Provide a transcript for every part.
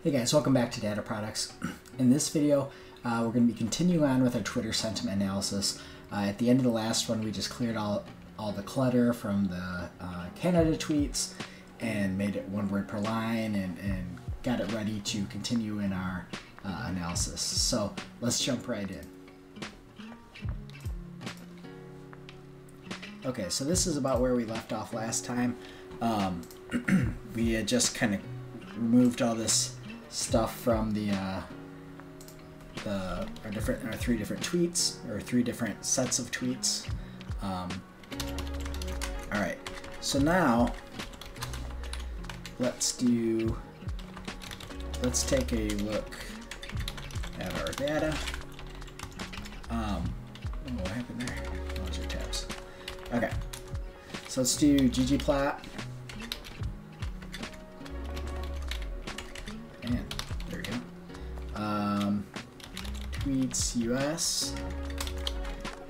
Hey guys, welcome back to Data Products. In this video, we're going to be continuing on with our Twitter sentiment analysis. At the end of the last one, we just cleared all the clutter from the Canada tweets and made it one word per line and got it ready to continue in our analysis. So let's jump right in. Okay, so this is about where we left off last time. We had just kind of removed all this stuff from our three different tweets, or three different sets of tweets. All right, so now let's take a look at our data. What happened there? Those are tabs. Okay, so let's do ggplot. And there we go. Tweets US,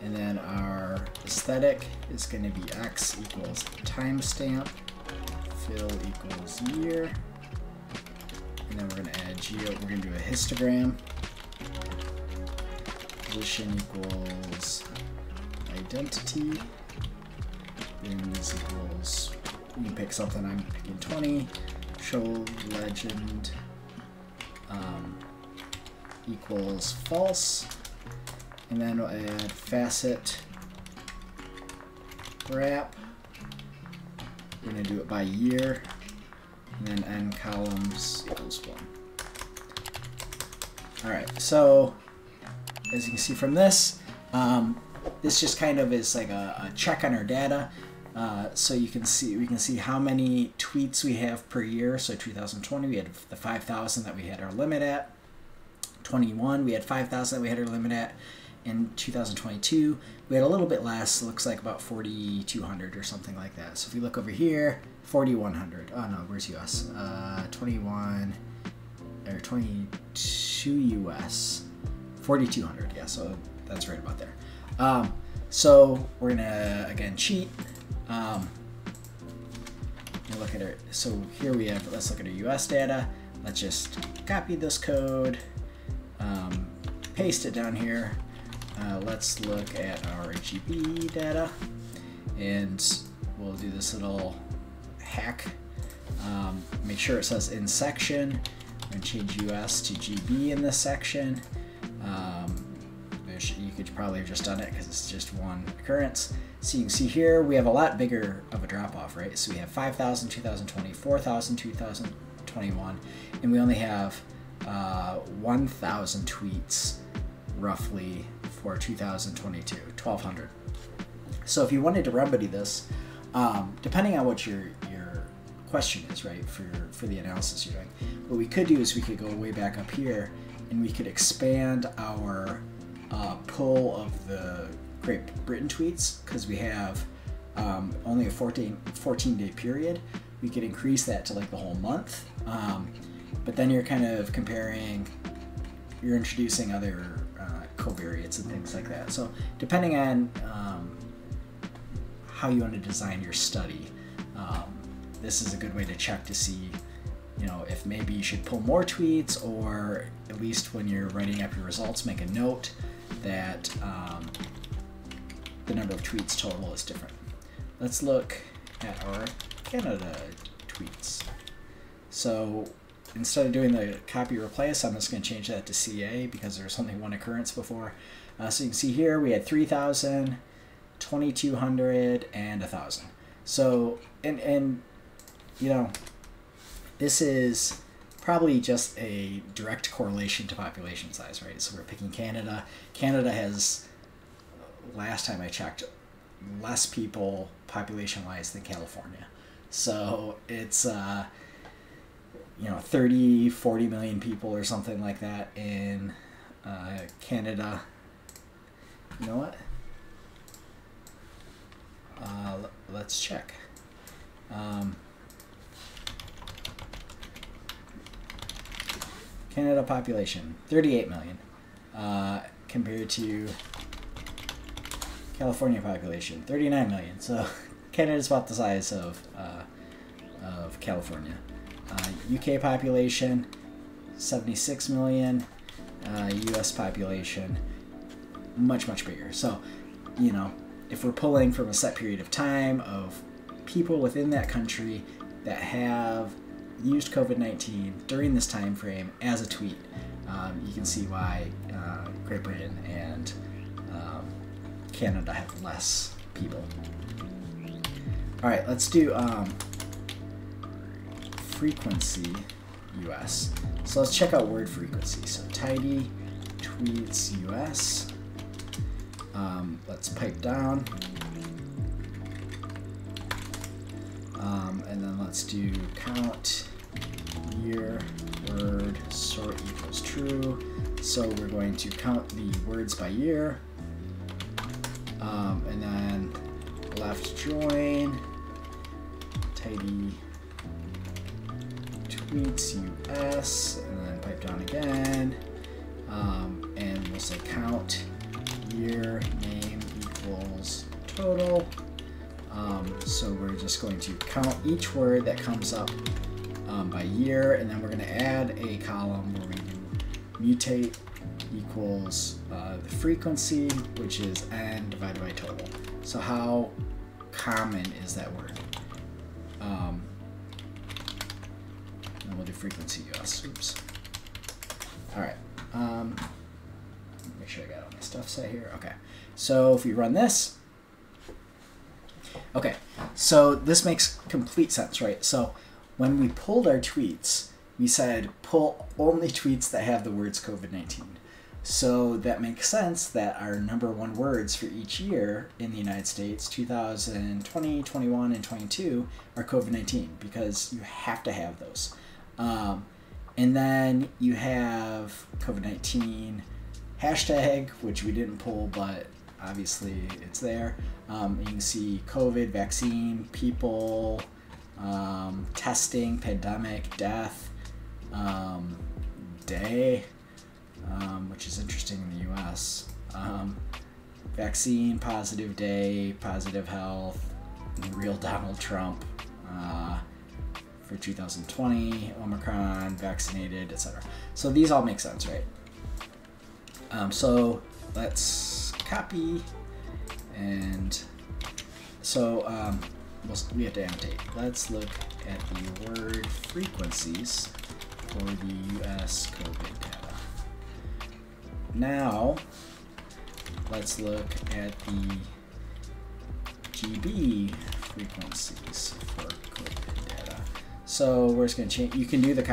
and then our aesthetic is going to be x equals timestamp, fill equals year, and then we're going to add geo. We're going to do a histogram. Position equals identity. Bins equals, you can pick something. I'm picking 20. Show legend equals false, and then we'll add facet wrap. We're going to do it by year, and then end columns equals 1. Alright, so as you can see from this, this just kind of is like a check on our data. So we can see how many tweets we have per year. So 2020 we had the 5,000 that we had our limit at. 21 we had 5,000 that we had our limit at. In 2022 we had a little bit less. It looks like about 4,200 or something like that. So if you look over here, 4,100. Oh no, where's US? 21 or 22 US. 4,200. Yeah, so that's right about there. So we're gonna again cheat. Look at it. So here we have. Let's look at our US data. Let's just copy this code, paste it down here. Let's look at our GB data, and we'll do this little hack. Make sure it says in section. I'm gonna change US to GB in this section. You could probably have just done it because it's just one occurrence. So you can see here we have a lot bigger of a drop off, right? So we have 5,000 2020, 4,000 2021, and we only have 1,000 tweets roughly for 2022, 1,200. So if you wanted to remedy this, depending on what your question is, right, for the analysis you're doing, what we could do is we could go way back up here and we could expand our pull of the Great Britain tweets, because we have only a 14-day period. We could increase that to like the whole month, but then you're kind of comparing, you're introducing other covariates and things like that. So depending on how you want to design your study, this is a good way to check to see, if maybe you should pull more tweets, or at least when you're writing up your results, make a note that the number of tweets total is different. Let's look at our Canada tweets. So instead of doing the copy replace, I'm just going to change that to CA because there's only one occurrence before. So you can see here we had 3,000, 2,200, and 1,000. So, and this is probably just a direct correlation to population size, right? So we're picking Canada. Canada has, last time I checked, less people population-wise than California. So it's 30, 40 million people or something like that in Canada. You know what? Let's check. Canada population, 38 million, compared to California population, 39 million. So Canada's about the size of California. UK population, 76 million US population, much, much bigger. So, you know, if we're pulling from a set period of time of people within that country that have used COVID-19 during this time frame as a tweet, you can see why Great Britain and Canada have less people. All right, let's do frequency US. So let's check out word frequency. So tidy tweets US. Let's pipe down. And then let's do count year word sort equals true. So we're going to count the words by year. And then left join tidy tweets US, and then pipe down again, and we'll say count year name equals total. So we're just going to count each word that comes up by year, and then we're going to add a column where we do mutate equals the frequency, which is n divided by total. So how common is that word? And we'll do frequency US. Oops. All right. Make sure I got all my stuff set here. Okay. So if we run this, okay. So this makes complete sense, right? So when we pulled our tweets, we said pull only tweets that have the words COVID-19. So that makes sense that our #1 words for each year in the United States, 2020, 21, and 22, are COVID-19, because you have to have those. And then you have COVID-19 hashtag, which we didn't pull, but obviously it's there. You can see COVID, vaccine, people, testing, pandemic, death, day, which is interesting in the US. Vaccine, positive day, positive health, real Donald Trump for 2020, Omicron, vaccinated, etc. So these all make sense, right? So let's copy, and so we have to annotate. Let's look at the word frequencies for the US COVID data. Now, let's look at the GB frequencies for COVID data. So we're just going to change. You can do the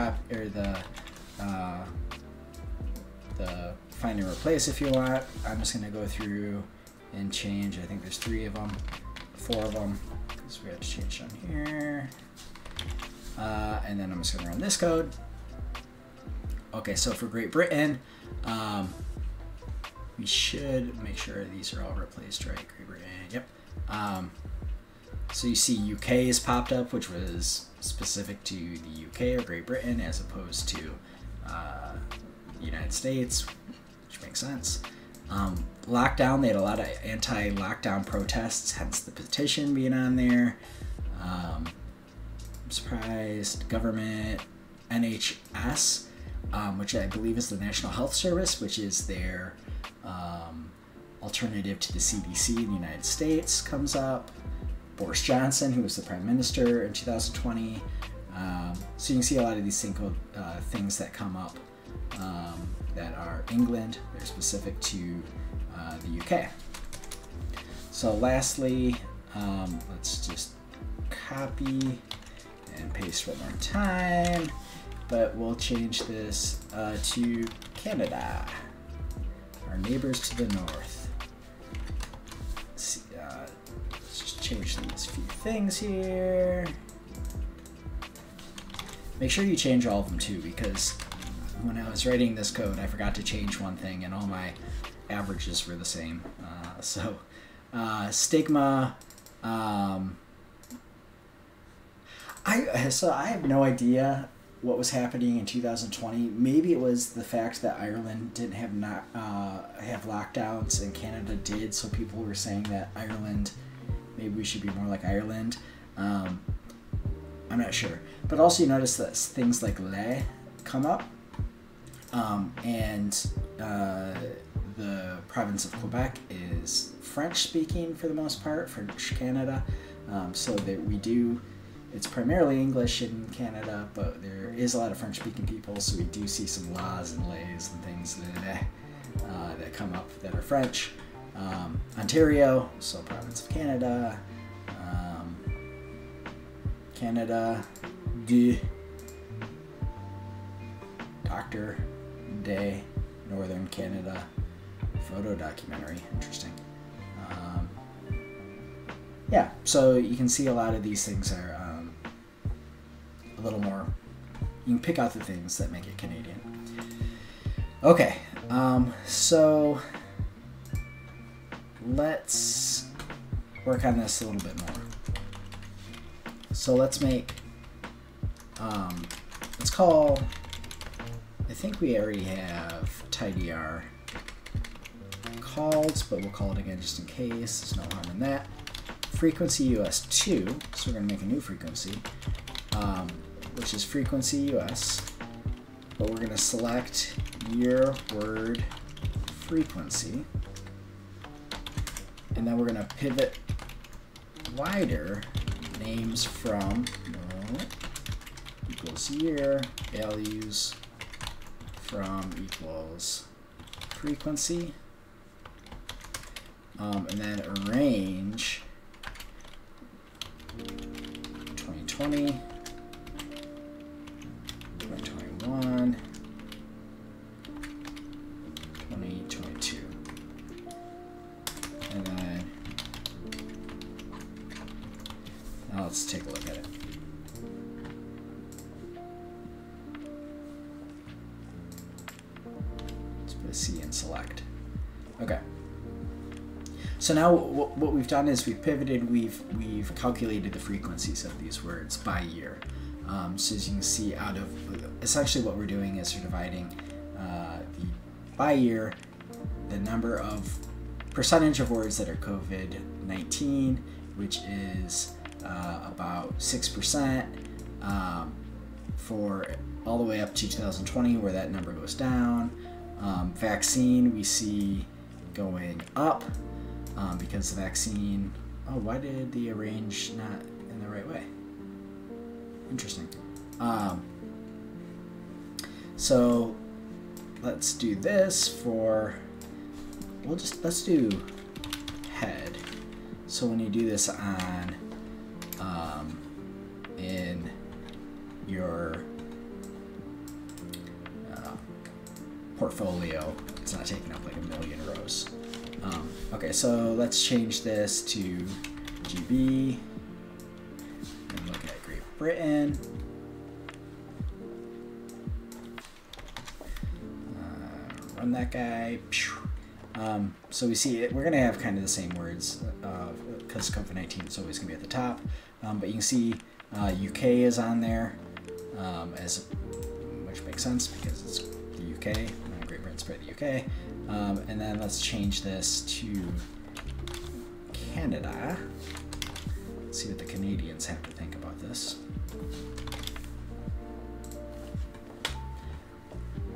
find and replace if you want. I'm just going to go through and change. I think there's 3 of them, 4 of them, because we have to change them here. And then I'm just going to run this code. Okay, so for Great Britain, we should make sure these are all replaced, right? Great Britain, yep. So you see UK has popped up, which was specific to the UK or Great Britain, as opposed to the United States, which makes sense. Lockdown, they had a lot of anti-lockdown protests, hence the petition being on there. I'm surprised. Government, NHS, which I believe is the National Health Service, which is their alternative to the CDC in the United States, comes up. Boris Johnson, who was the Prime Minister in 2020. So you can see a lot of these things that come up that are England. They're specific to the UK. So lastly, let's just copy and paste one more time, but we'll change this to Canada, our neighbors to the north. Let's see, let's just change these few things here. Make sure you change all of them too, because when I was writing this code, I forgot to change one thing and all my averages were the same. Stigma, I have no idea what was happening in 2020. Maybe it was the fact that Ireland didn't have lockdowns and Canada did, so people were saying that Ireland, maybe we should be more like Ireland. I'm not sure. But also you notice that things like le come up, And the province of Quebec is French-speaking for the most part, French Canada. So that we do, it's primarily English in Canada, but there is a lot of French-speaking people, so we do see some laws and lays and things that come up that are French. Ontario, so province of Canada. Canada, Dr. Day, Northern Canada, photo documentary, interesting. Yeah, so you can see a lot of these things are a little more, you can pick out the things that make it Canadian. Okay, so let's work on this a little bit more. So let's make, let's call, I think we already have tidyr called, but we'll call it again just in case. There's no harm in that. Frequency US2, so we're going to make a new frequency, which is frequency US, but we're going to select year word frequency, and then we're going to pivot wider names from equals year, values from equals frequency, and then arrange 2020, 2021, 2022, and then now let's take a look at it. Let's put a C and select. Okay. So now what we've done is we've pivoted, we've calculated the frequencies of these words by year. So as you can see, out of essentially what we're doing is we're dividing by year the number of percentage of words that are COVID-19, which is about 6%, for all the way up to 2020, where that number goes down. Vaccine we see going up. Because the vaccine, oh, why did the arrange not in the right way? Interesting. So let's do this for, let's do head. So when you do this on, in your portfolio, it's not taking up like a million rows. Okay, so let's change this to GB and look at Great Britain. Run that guy. So we see we're going to have kind of the same words because COVID-19 is always going to be at the top. But you can see UK is on there, which makes sense because it's the UK. Great Britain's part of the UK. And then let's change this to Canada. Let's see what the Canadians have to think about this.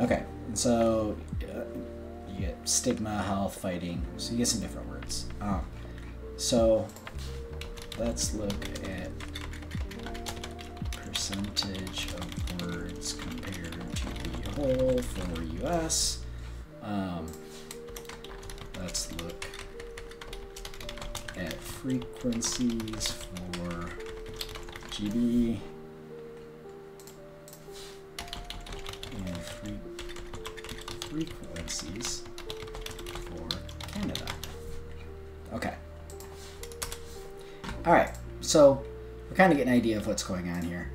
Okay, and so you get stigma, health, fighting, so you get some different words. So let's look at percentage of words compared to the whole for US. Let's look at frequencies for GB and frequencies for Canada. Okay. All right, so we're kind of getting an idea of what's going on here.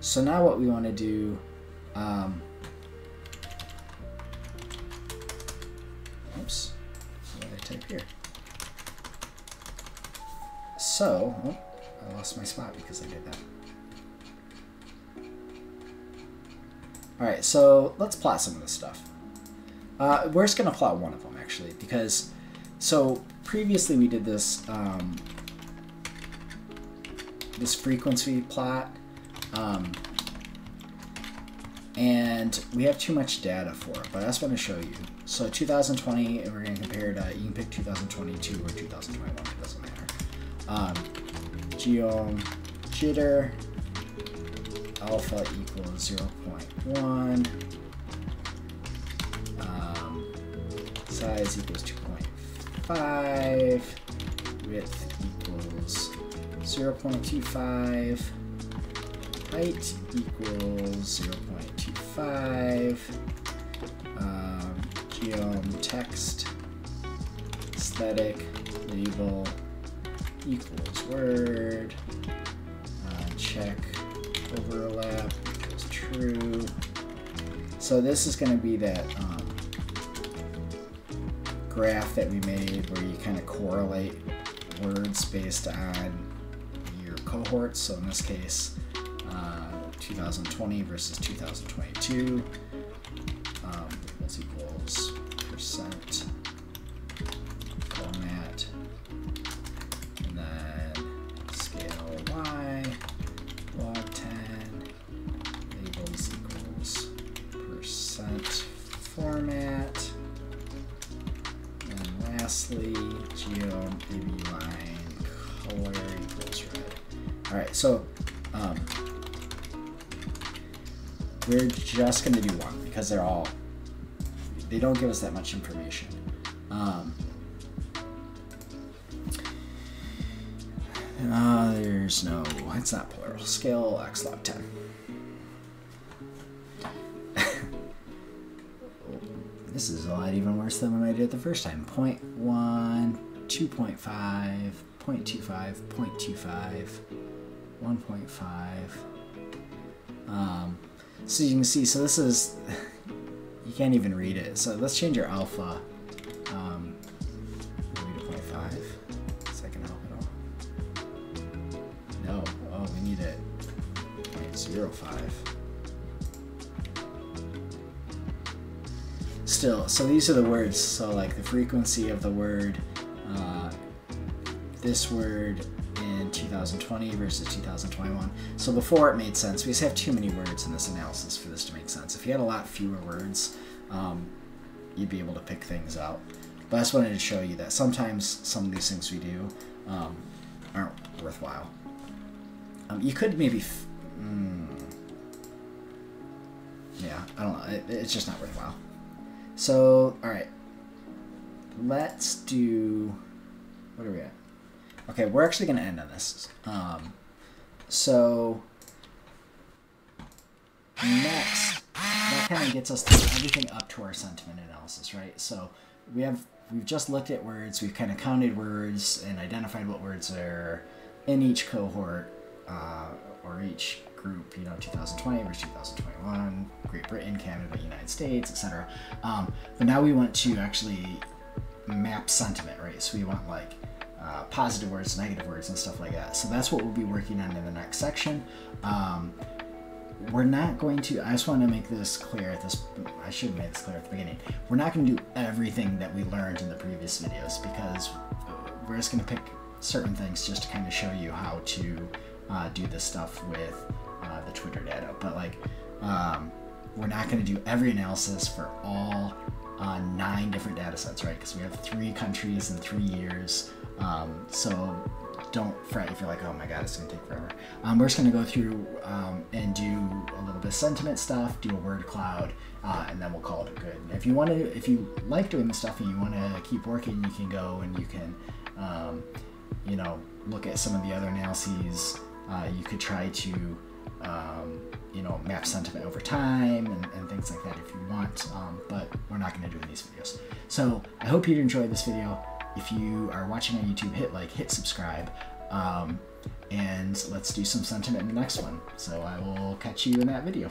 So now what we want to do, oops, what did I type here? So, oh, I lost my spot because I did that. All right, so let's plot some of this stuff. We're just gonna plot one of them actually, because so previously we did this this frequency plot, And we have too much data for it, but I just want to show you. So 2020, and we're going to compare to, you can pick 2022 or 2021, it doesn't matter. Geom jitter, alpha equals 0.1, size equals 2.5, width equals 0.25, height equals 0.25, geom text, aesthetic, label equals word, check overlap equals true. So this is going to be that graph that we made where you kind of correlate words based on your cohorts. So in this case, 2020 versus 2022 equals percent format, and then scale y, log 10, labels equals percent format, and lastly geom AB line color equals red. All right, so we're just going to do one because they don't give us that much information. There's no, it's not plural. Scale x log 10. This is a lot even worse than when I did it the first time. 0.1, 2.5, 0.25, 0.25, 1.5. So you can see, so this is, you can't even read it. So let's change our alpha, maybe to 0.5. Is that gonna help at all? No, oh, we need it 0.05. Still, so these are the words. So like the frequency of the word, this word in 2020 versus 2021. So before it made sense. We just have too many words in this analysis for this to make sense. If you had a lot fewer words, you'd be able to pick things out. But I just wanted to show you that sometimes some of these things we do aren't worthwhile. You could maybe, yeah, I don't know. It's just not worthwhile. So, all right, let's do, what are we at? Okay, we're actually going to end on this. So next, that kind of gets us through everything up to our sentiment analysis, right? So we've just looked at words, we've kind of counted words and identified what words are in each cohort or each group, 2020 versus 2021, Great Britain, Canada, United States, etc. But now we want to actually map sentiment, right? So we want like positive words, negative words, and stuff like that. So that's what we'll be working on in the next section. We're not going to, I just want to make this clear at this, I should have made this clear at the beginning. We're not going to do everything that we learned in the previous videos because we're just going to pick certain things just to kind of show you how to do this stuff with the Twitter data. But like, we're not going to do every analysis for all 9 different data sets, right? Because we have 3 countries and 3 years. So don't fret if you're like, oh my god, it's going to take forever. We're just going to go through and do a little bit of sentiment stuff, do a word cloud, and then we'll call it good. And if you like doing this stuff and you want to keep working, you can go and you can, look at some of the other analyses. You could try to, map sentiment over time and things like that if you want, but we're not going to do in these videos. So I hope you enjoyed this video. If you are watching on YouTube, hit like, hit subscribe, and let's do some sentiment in the next one. So I will catch you in that video.